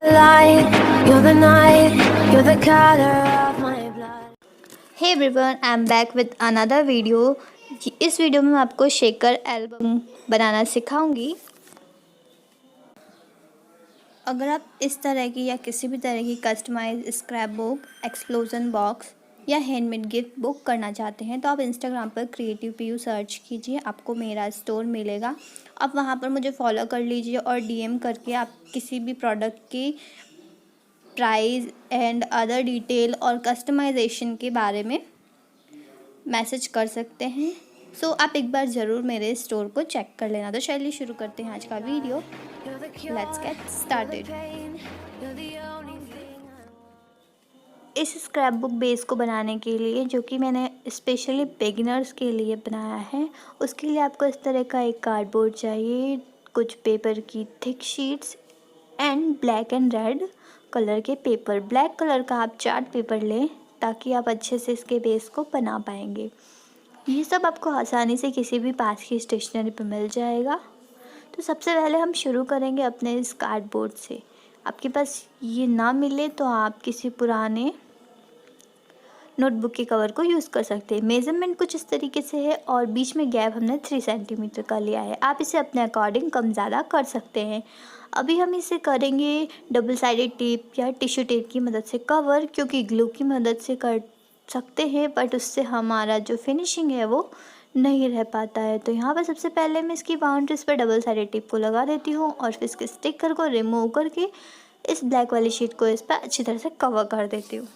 Light, you're the night, you're the color of my blood. Hey everyone, I am back with another video. इस video में मैं आपको shaker album बनाना सिखाऊंगी। अगर आप इस तरह की या किसी भी तरह की customise scrap book, explosion box या हैंडमेड गिफ्ट बुक करना चाहते हैं तो आप इंस्टाग्राम पर क्रिएटिवपीयू सर्च कीजिए, आपको मेरा स्टोर मिलेगा। आप वहां पर मुझे फॉलो कर लीजिए और डीएम करके आप किसी भी प्रोडक्ट की प्राइस एंड अदर डिटेल और कस्टमाइजेशन के बारे में मैसेज कर सकते हैं। सो आप एक बार ज़रूर मेरे स्टोर को चेक कर लेना। तो चलिए शुरू करते हैं आज का वीडियो। Let's get started. इस स्क्रैप बुक बेस को बनाने के लिए, जो कि मैंने स्पेशली बिगिनर्स के लिए बनाया है, उसके लिए आपको इस तरह का एक कार्डबोर्ड चाहिए, कुछ पेपर की thick sheets and black and red colour के पेपर। ब्लैक कलर का आप चार्ट पेपर लें ताकि आप अच्छे से इसके बेस को बना पाएंगे। ये सब आपको आसानी से किसी भी पास की स्टेशनरी पर मिल जाएगा। तो सबसे पहले हम शुरू करेंगे अपने इस कार्डबोर्ड से। आपके पास ये ना मिले तो आप किसी पुराने नोटबुक के कवर को यूज़ कर सकते हैं। मेज़रमेंट कुछ इस तरीके से है और बीच में गैप हमने 3 सेंटीमीटर का लिया है। आप इसे अपने अकॉर्डिंग कम ज़्यादा कर सकते हैं। अभी हम इसे करेंगे डबल साइडेड टेप या टिश्यू टेप की मदद से कवर, क्योंकि ग्लू की मदद से कर सकते हैं बट उससे हमारा जो फिनिशिंग है वो नहीं रह पाता है। तो यहाँ पर सबसे पहले मैं इसकी बाउंड्रीज पर डबल साइडेड टेप को लगा देती हूँ और फिर इसके स्टिकर को रिमूव करके इस ब्लैक वाली शीट को इस पर अच्छी तरह से कवर कर देती हूँ।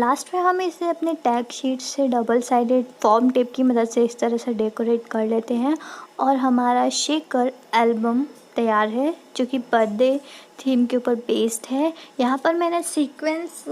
लास्ट में हम इसे अपने टैग शीट से डबल साइडेड फॉर्म टेप की मदद से इस तरह से डेकोरेट कर लेते हैं और हमारा शेकर एल्बम तैयार है, जो कि बर्थडे थीम के ऊपर बेस्ड है। यहाँ पर मैंने सीक्वेंस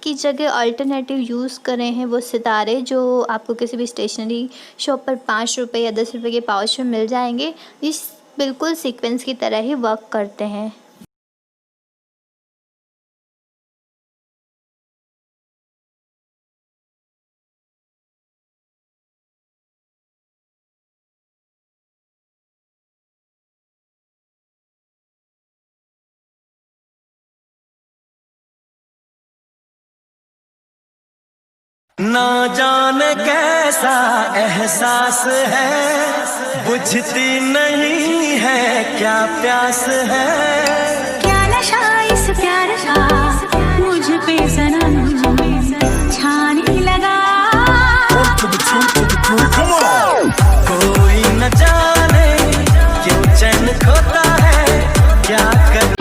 की जगह अल्टरनेटिव यूज़ करे हैं वो सितारे, जो आपको किसी भी स्टेशनरी शॉप पर 5 रुपये या 10 रुपये के पाउच में मिल जाएंगे। इस बिल्कुल सीक्वेंस की तरह ही वर्क करते हैं। ना जाने कैसा एहसास है, बुझती नहीं है क्या प्यास है। क्या नशा इस प्यार का मुझ पे सनम छाने लगा। कोई न जाने क्यों चैन खोता है, क्या कर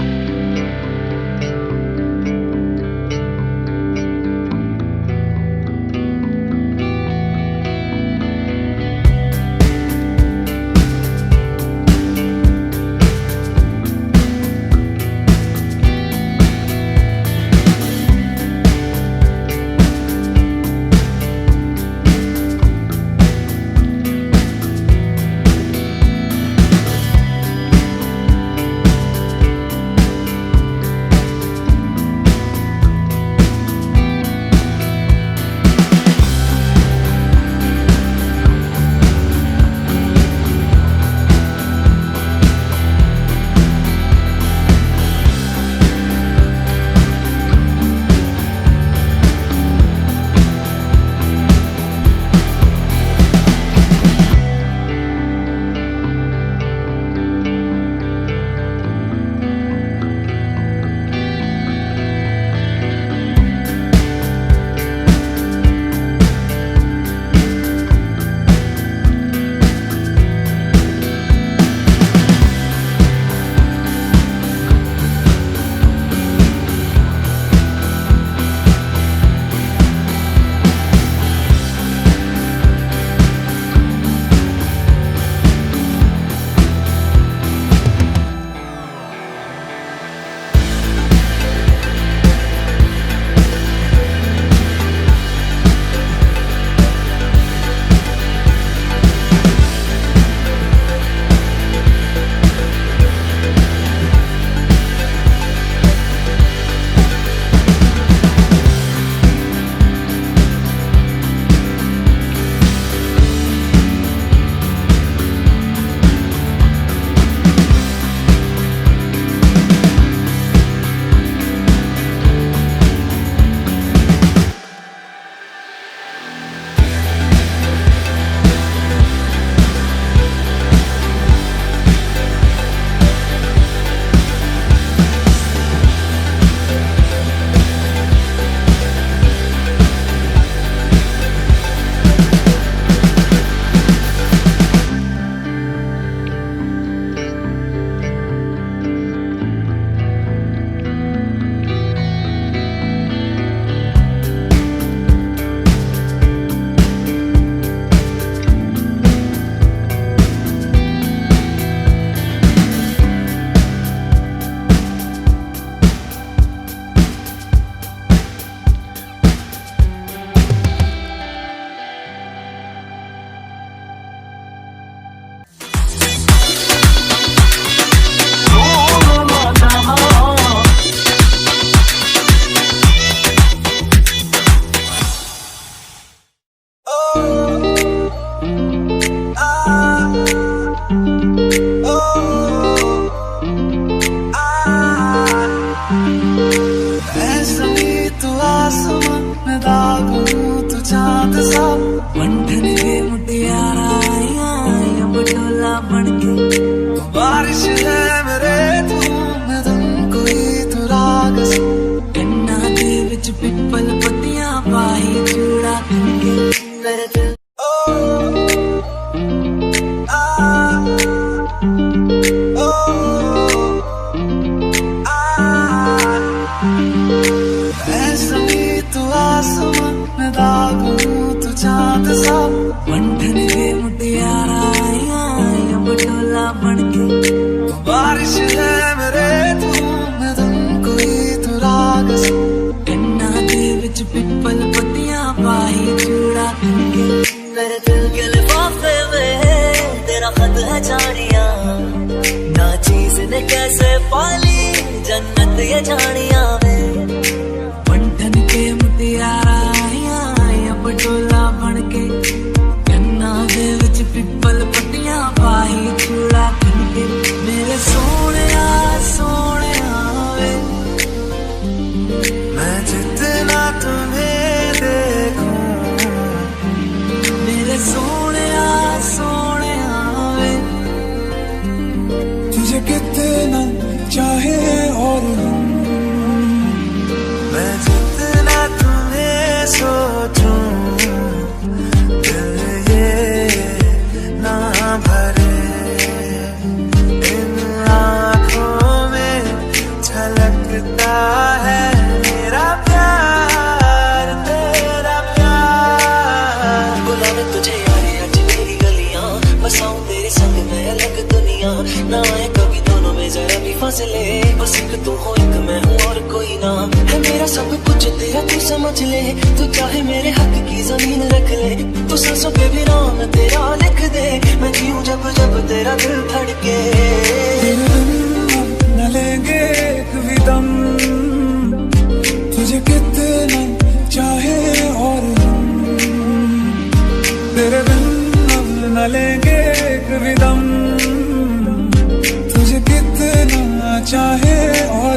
बसाऊं तेरे संग मैं अलग दुनिया, ना आए कभी दोनों में जरा भी फासले, बस एक तू हो एक मैं हूँ और कोई ना है मेरा सब कुछ तेरा तू समझ ले, तू चाहे मेरे हक की जमीन रख ले, तू सांसों पे भी नाम तेरा लिख दे, मैं जीऊं जब जब तेरा दिल धड़के। न लेंगे एक भी दम, तुझे कितना चाहे और हम, तेरे बिन हम न लेंगे एक भी दम, तुझे कितना चाहे और